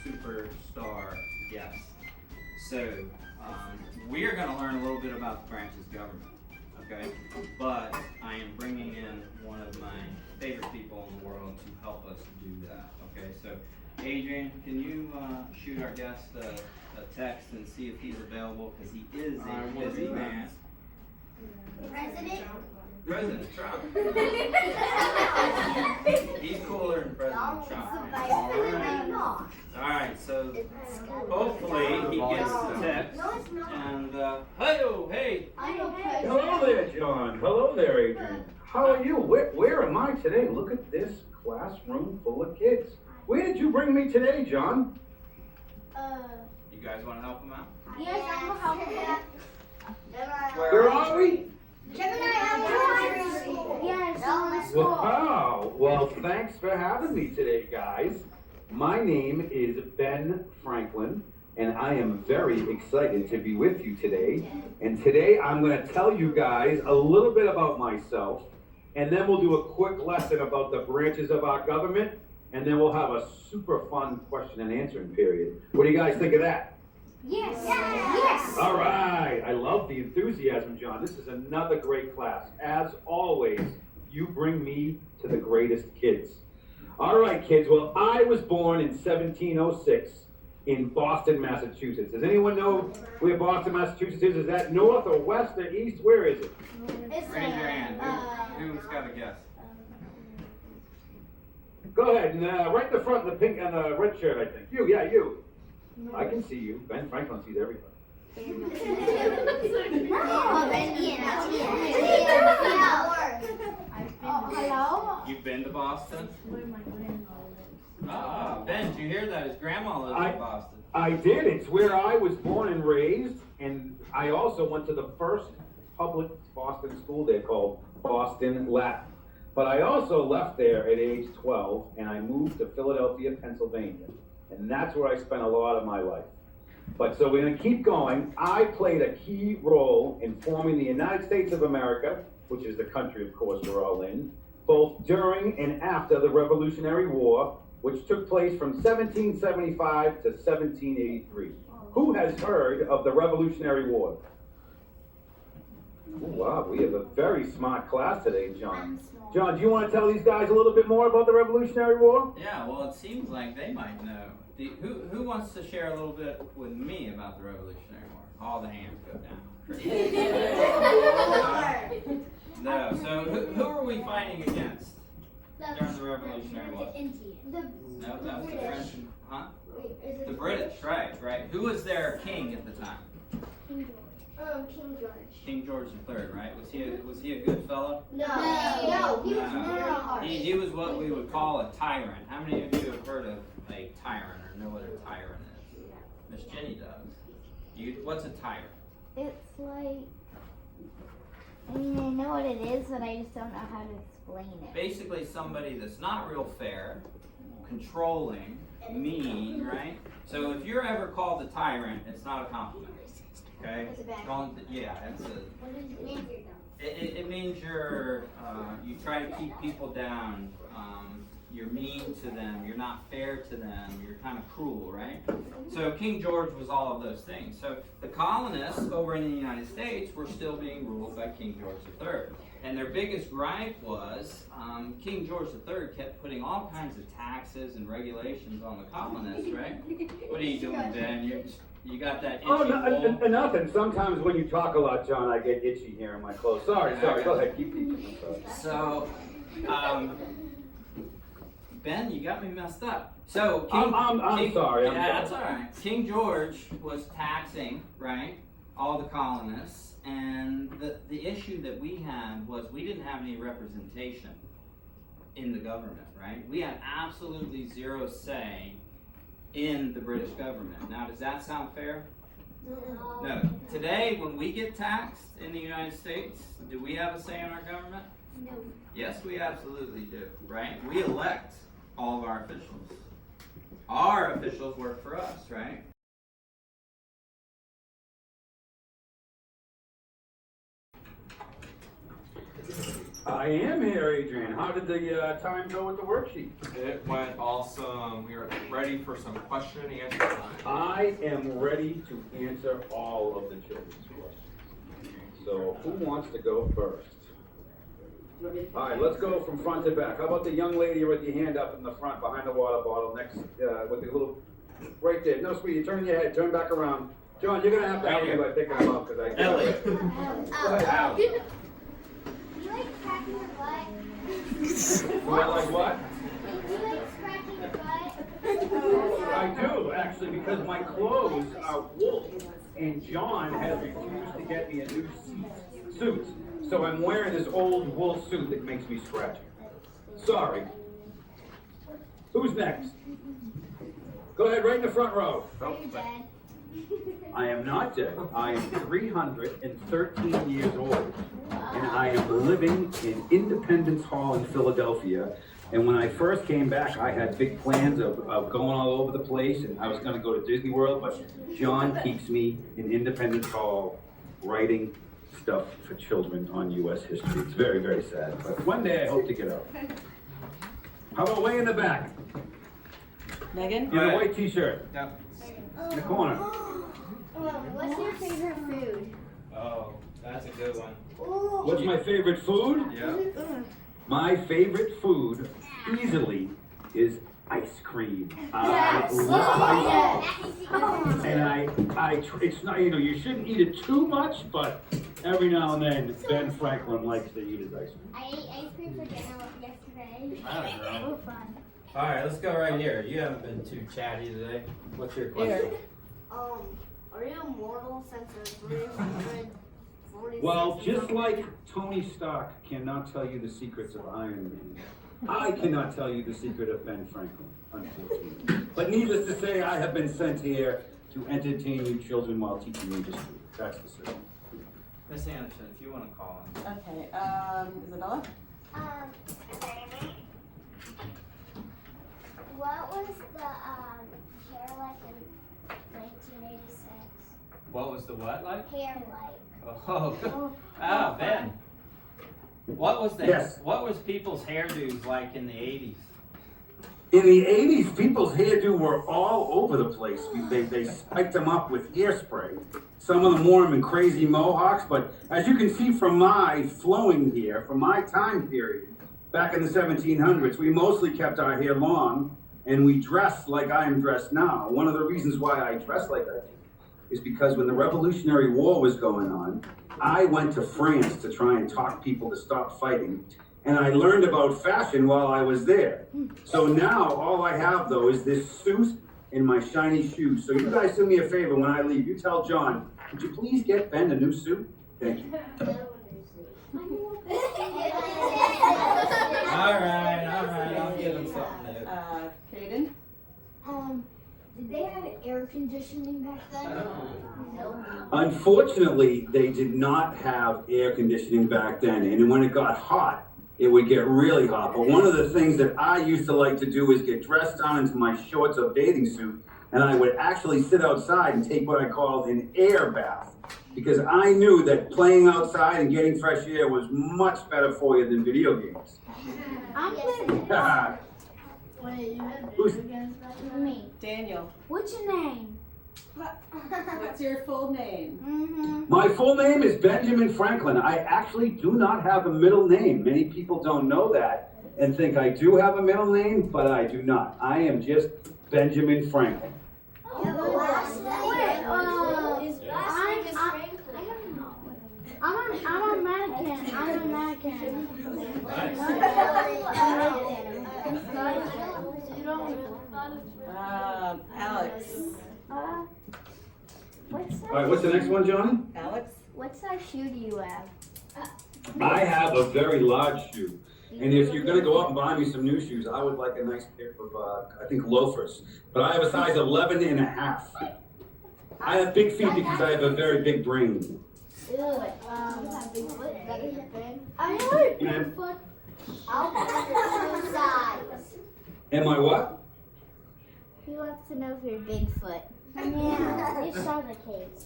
superstar guest. So we are going to learn a little bit about the branch's government, okay? But I am bringing in one of my favorite people in the world to help us do that, okay? So Adrian, can you shoot our guest a text and see if he's available, because he is a busy man. President Trump. He's cooler than President Trump. Alright, so hopefully he gets the text. And, hey! Hello there, John. Hello there, Adrian. How are you? Where am I today? Look at this classroom full of kids. Where did you bring me today, John? You guys want to help him out? Yes, I will help him. Where are we? Yes, Wow. Well, thanks for having me today, guys. My name is Ben Franklin, and I am very excited to be with you today. And today I'm going to tell you guys a little bit about myself, and then we'll do a quick lesson about the branches of our government, and then we'll have a super fun question and answering period. What do you guys think of that? Yes. All right. I love the enthusiasm, John. This is another great class. As always, you bring me to the greatest kids. All right, kids. Well, I was born in 1706 in Boston, Massachusetts. Does anyone know where Boston, Massachusetts is? Is that north or west or east? Where is it? Raise your hand. Who's got a guess? Go ahead. And, right in the front, the pink and the red shirt, I think. You. I can see you. Ben Franklin sees everybody. Hello? You've been to Boston? Ben, did you hear that? His grandma lives in Boston. I did. It's where I was born and raised, and I also went to the first public Boston school there called Boston Latin. But I also left there at age 12, and I moved to Philadelphia, Pennsylvania. And that's where I spent a lot of my life. But so we're going to keep going. I played a key role in forming the United States of America, which is the country, of course, we're all in, both during and after the Revolutionary War, which took place from 1775 to 1783. Who has heard of the Revolutionary War? Oh, wow, we have a very smart class today, John. John, do you want to tell these guys a little bit more about the Revolutionary War? Yeah, well, it seems like they might know. Who wants to share a little bit with me about the Revolutionary War? All the hands go down. No, so who are we fighting against during the Revolutionary War? No, that was the French. Huh? The British, right. Who was their king at the time? King George. King George III, right? Was he a good fellow? No, he was very harsh. He was what we would call a tyrant. How many of you have heard of a tyrant or know what a tyrant is? Miss Jenny does. What's a tyrant? It's like, I mean, I know what it is, but I just don't know how to explain it. Basically somebody that's not real fair, controlling, mean, right? So if you're ever called a tyrant, it's not a compliment. Okay? It means you try to keep people down, you're mean to them, you're not fair to them, you're kind of cruel, right? So King George was all of those things. So the colonists over in the United States were still being ruled by King George III. And their biggest gripe was King George III kept putting all kinds of taxes and regulations on the colonists, right? What are you doing, Ben? You got that itchy no, nothing. Sometimes when you talk a lot, John, I get itchy here in my clothes. Sorry. Go ahead. Keep teaching. So, Ben, you got me messed up. So, I'm sorry. That's all right. King George was taxing, right, all the colonists, and the issue that we had was we didn't have any representation in the government, right? We had absolutely zero say in the British government. Now, does that sound fair? No. Today, when we get taxed in the United States, do we have a say in our government? No. Yes, we absolutely do, right? We elect all of our officials. Our officials work for us, right? I am here, Adrian. How did the time go with the worksheet? It went awesome. We are ready for some question and answer time. I am ready to answer all of the children's questions. So who wants to go first? All right, let's go from front to back. How about the young lady with your hand up in the front behind the water bottle next with the little, right there. No, sweetie, turn your head, turn back around. John, you're going to have to help me by picking them up because I Ellie. Go ahead. You like cracking your butt? Do I like what? You like cracking your butt? I do, actually, because my clothes are wool, and John has refused to get me a new suit. So I'm wearing this old wool suit that makes me scratchy. Sorry. Who's next? Go ahead, right in the front row. Are you dead? I am not dead. I am 313 years old, and I am living in Independence Hall in Philadelphia. And when I first came back, I had big plans of going all over the place, and I was going to go to Disney World, but John keeps me in Independence Hall writing stuff for children on U.S. history. It's very, very sad, but one day I hope to get out. How about way in the back? Megan? In a white t-shirt, Yep. in the corner. What's your favorite food? Oh, that's a good one. Ooh. What's my favorite food? Yep. My favorite food, easily, is ice cream. I love ice cream. And it's not, you shouldn't eat it too much, but every now and then, Ben Franklin likes to eat his ice cream. I ate ice cream for dinner yesterday. I don't know. So fun. All right, let's go right here. You haven't been too chatty today. What's your question? Are you immortal since you're 346? Well, just like Tony Stark cannot tell you the secrets of Iron Man, I cannot tell you the secret of Ben Franklin, unfortunately. But needless to say, I have been sent here to entertain you children while teaching you history. That's the secret. Miss Anderson, if you want to call him. Okay, Isabella? What was the hair like in 1986? What was the what like? Hair like. Oh, Ben. What was Yes. What was people's hairdos like in the 80s? In the 80s, people's hairdo were all over the place. They spiked them up with hairspray. Some of them wore them in crazy mohawks, but as you can see from my flowing here, from my time period, back in the 1700s, we mostly kept our hair long, and we dressed like I am dressed now. One of the reasons why I dress like I do is because when the Revolutionary War was going on, I went to France to try and talk people to stop fighting, and I learned about fashion while I was there. So now all I have, though, is this suit and my shiny shoes. So you guys do me a favor when I leave. You tell John, would you please get Ben a new suit? Thank you. All right, I'll get him something new. Caden? Did they have air conditioning back then? No. Unfortunately, they did not have air conditioning back then, and when it got hot, it would get really hot. But one of the things that I used to like to do is get dressed down into my shorts or bathing suit, and I would actually sit outside and take what I called an air bath, because I knew that playing outside and getting fresh air was much better for you than video games. I'm playing. Wait, you had Who's- video games back then? Me. Daniel. What's your name? What's your full name? Mm-hmm. My full name is Benjamin Franklin. I actually do not have a middle name. Many people don't know that and think I do have a middle name, but I do not. I am just Benjamin Franklin. Yeah, the last name is Franklin. I'm a mannequin. I'm a mannequin. Alex. All right, what's the next one, Johnny? Alex? What size shoe do you have? I have a very large shoe. And if you're gonna go out and buy me some new shoes, I would like a nice pair of, I think loafers. But I have a size 11 and a half. I have big feet because I have a very big brain. Bigfoot, better than Ben. And I'll put your size. am I what? He wants to know if you're Bigfoot. Yeah, you saw the case.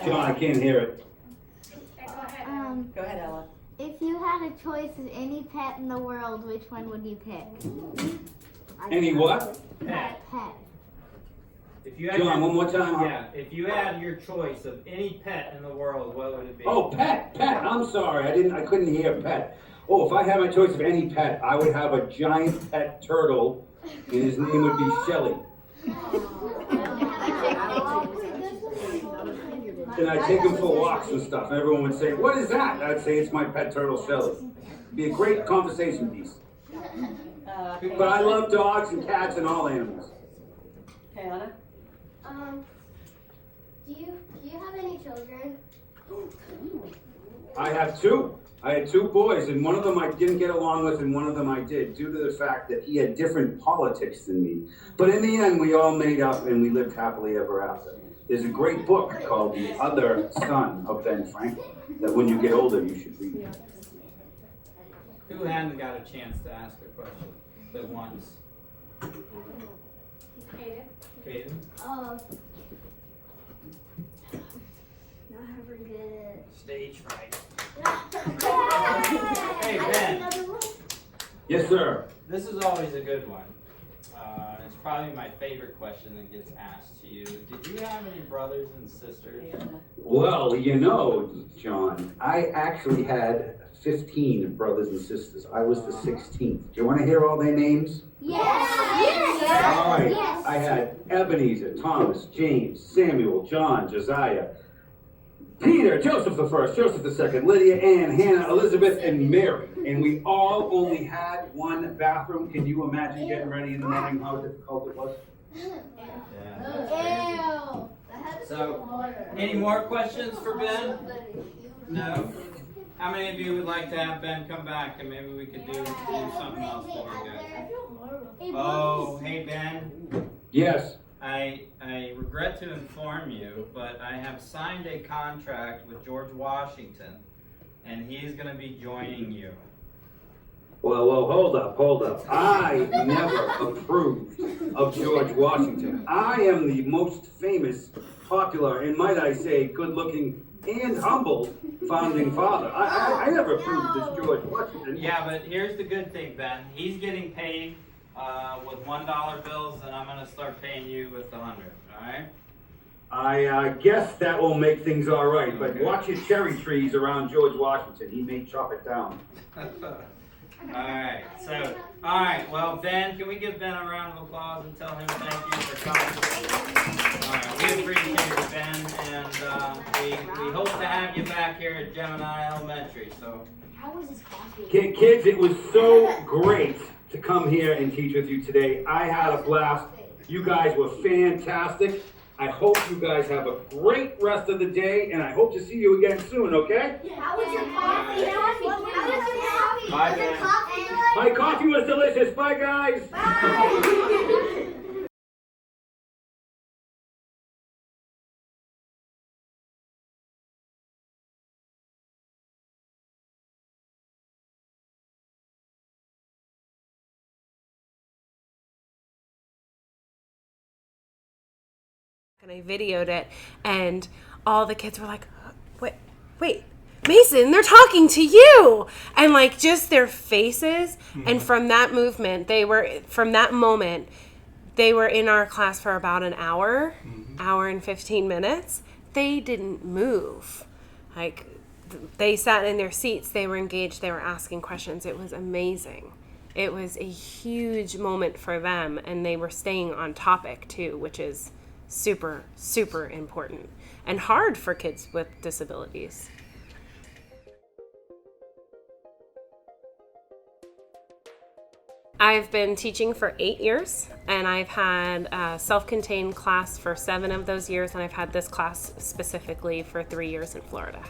John, I can't hear it. Go ahead, Ella. If you had a choice of any pet in the world, which one would you pick? Any what? Pet. Pet. If you had John, one more time. Yeah, if you had your choice of any pet in the world, what would it be? Oh, pet. I'm sorry. I couldn't hear pet. Oh, if I had my choice of any pet, I would have a giant pet turtle, and his name would be Shelly. And I'd take him for walks and stuff. Everyone would say, "What is that?" I'd say, "It's my pet turtle, Shelly." It'd be a great conversation piece. But I love dogs and cats and all animals. Okay, Anna. Do you have any children? I have two. I had two boys, and one of them I didn't get along with, and one of them I did, due to the fact that he had different politics than me. But in the end, we all made up, and we lived happily ever after. There's a great book called The Other Son of Ben Franklin that when you get older, you should read. Who hadn't got a chance to ask a question but once? Caden? Not very good. Stage fright. Hey, Ben. Yes, sir. This is always a good one. It's probably my favorite question that gets asked to you. Did you have any brothers and sisters? Well, you know, John, I actually had 15 brothers and sisters. I was the 16th. Do you want to hear all their names? Yes. All right. Yes. I had Ebenezer, Thomas, James, Samuel, John, Josiah, Peter, Joseph the First, Joseph the Second, Lydia, Ann, Hannah, Elizabeth, and Mary. And we all only had one bathroom. Can you imagine getting ready in the morning, how difficult it was? Yeah. So, any more questions for Ben? No? How many of you would like to have Ben come back and maybe we could do something else for you guys? Oh, hey Ben. Yes. I regret to inform you, but I have signed a contract with George Washington, and he's going to be joining you. Well, hold up. I never approved of George Washington. I am the most famous, popular, and might I say, good-looking and humble founding father. I never approved of this George Washington. Yeah, but here's the good thing, Ben. He's getting paid with $1 bills, and I'm going to start paying you with the 100, all right? I guess that will make things all right, but watch your cherry trees around George Washington. He may chop it down. Alright, well, Ben, can we give Ben a round of applause and tell him thank you for coming? Alright, we appreciate it, Ben, and we hope to have you back here at Gemini Elementary, so. How was his coffee? Kids, it was so great to come here and teach with you today. I had a blast. You guys were fantastic. I hope you guys have a great rest of the day, and I hope to see you again soon, okay? How was your coffee? How was your coffee? Bye, Was your Ben. coffee good? My coffee was delicious. Bye, guys. Bye. And I videoed it, and all the kids were like, wait, Mason, they're talking to you. And like just their faces. And from that moment, they were in our class for about an hour, hour and 15 minutes. They didn't move. Like they sat in their seats, they were engaged, they were asking questions. It was amazing. It was a huge moment for them, and they were staying on topic too, which is super, super important and hard for kids with disabilities. I've been teaching for 8 years, and I've had a self-contained class for 7 of those years, and I've had this class specifically for 3 years in Florida.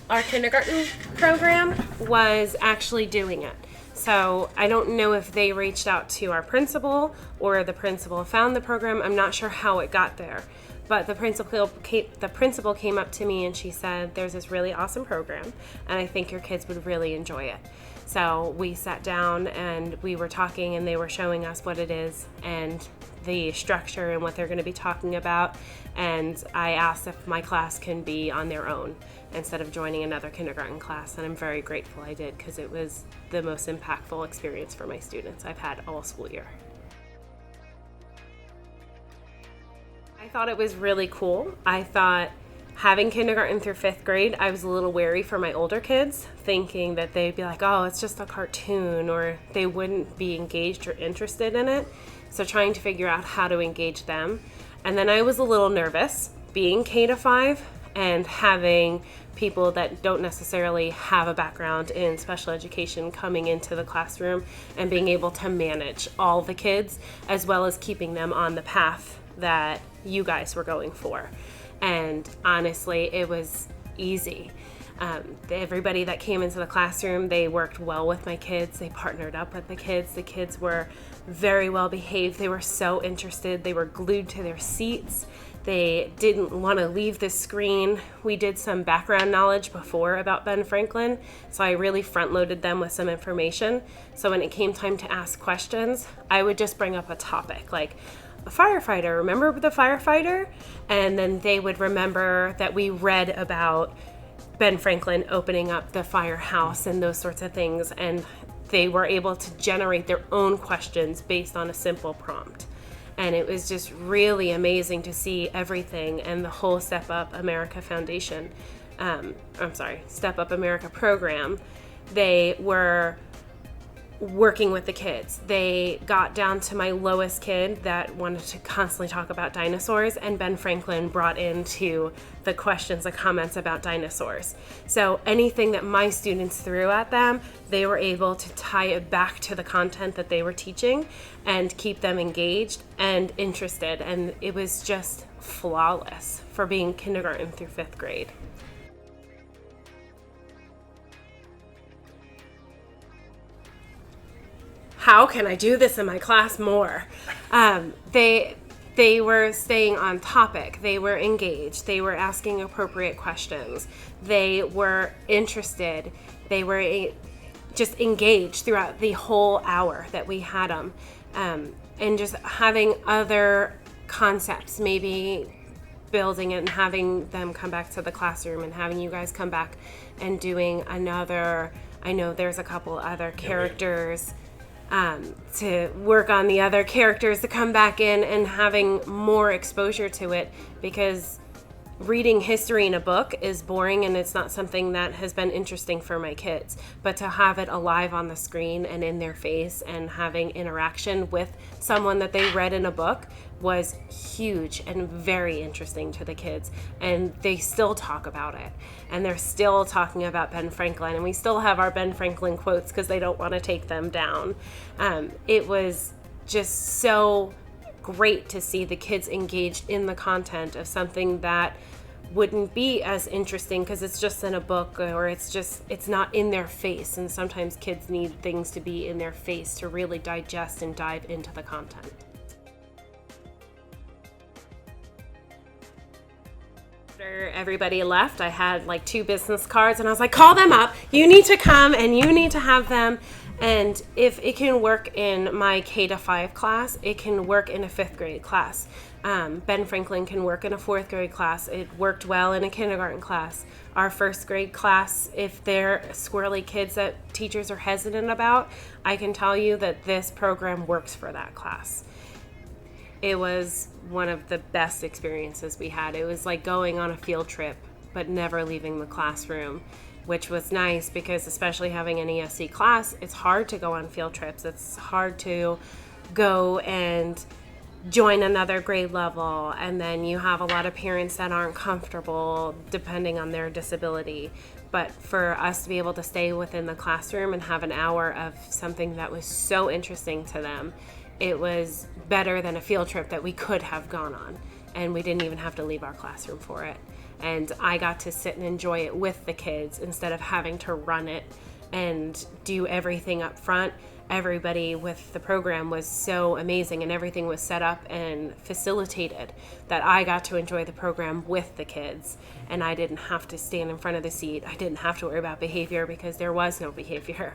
Our kindergarten program was actually doing it. So I don't know if they reached out to our principal or the principal found the program. I'm not sure how it got there. But the principal came up to me and she said, there's this really awesome program and I think your kids would really enjoy it. So we sat down and we were talking and they were showing us what it is, and the structure and what they're going to be talking about. And I asked if my class can be on their own instead of joining another kindergarten class. And I'm very grateful I did, because it was the most impactful experience for my students I've had all school year. I thought it was really cool. I thought having kindergarten through 5th grade, I was a little wary for my older kids, thinking that they'd be like, oh, it's just a cartoon, or they wouldn't be engaged or interested in it. So trying to figure out how to engage them. And then I was a little nervous being K to 5 and having people that don't necessarily have a background in special education coming into the classroom and being able to manage all the kids, as well as keeping them on the path that you guys were going for. And honestly, it was easy. Everybody that came into the classroom, they worked well with my kids. They partnered up with the kids. The kids were very well behaved. They were so interested. They were glued to their seats. They didn't want to leave the screen. We did some background knowledge before about Ben Franklin, so I really front-loaded them with some information. So when it came time to ask questions, I would just bring up a topic like, a firefighter, remember the firefighter? And then they would remember that we read about Ben Franklin opening up the firehouse and those sorts of things, and they were able to generate their own questions based on a simple prompt. And it was just really amazing to see everything, and the whole Step Up America Foundation, Step Up America program, they were working with the kids. They got down to my lowest kid that wanted to constantly talk about dinosaurs, and Ben Franklin brought into the questions, the comments about dinosaurs. So anything that my students threw at them, they were able to tie it back to the content that they were teaching and keep them engaged and interested. And it was just flawless for being kindergarten through 5th grade. How can I do this in my class more? They were staying on topic. They were engaged. They were asking appropriate questions. They were interested. They were just engaged throughout the whole hour that we had them. And just having other concepts, maybe building it and having them come back to the classroom and having you guys come back and doing another, I know there's a couple other characters, to work on the other characters to come back in and having more exposure to it, because reading history in a book is boring and it's not something that has been interesting for my kids. But to have it alive on the screen and in their face and having interaction with someone that they read in a book was huge and very interesting to the kids. And they still talk about it. And they're still talking about Ben Franklin. And we still have our Ben Franklin quotes because they don't want to take them down. It was just so great to see the kids engaged in the content of something that wouldn't be as interesting because it's just in a book, or it's not in their face. And sometimes kids need things to be in their face to really digest and dive into the content. After everybody left, I had like 2 business cards and I was like, call them up, you need to come and you need to have them. And if it can work in my K to 5 class, it can work in a 5th grade class. Ben Franklin can work in a 4th grade class. It worked well in a kindergarten class. Our 1st grade class, if they're squirrely kids that teachers are hesitant about, I can tell you that this program works for that class. It was one of the best experiences we had. It was like going on a field trip, but never leaving the classroom, which was nice because especially having an ESC class, it's hard to go on field trips. It's hard to go and join another grade level, and then you have a lot of parents that aren't comfortable depending on their disability. But for us to be able to stay within the classroom and have an hour of something that was so interesting to them, it was better than a field trip that we could have gone on, and we didn't even have to leave our classroom for it. And I got to sit and enjoy it with the kids instead of having to run it and do everything up front. Everybody with the program was so amazing, and everything was set up and facilitated that I got to enjoy the program with the kids, and I didn't have to stand in front of the seat. I didn't have to worry about behavior because there was no behavior.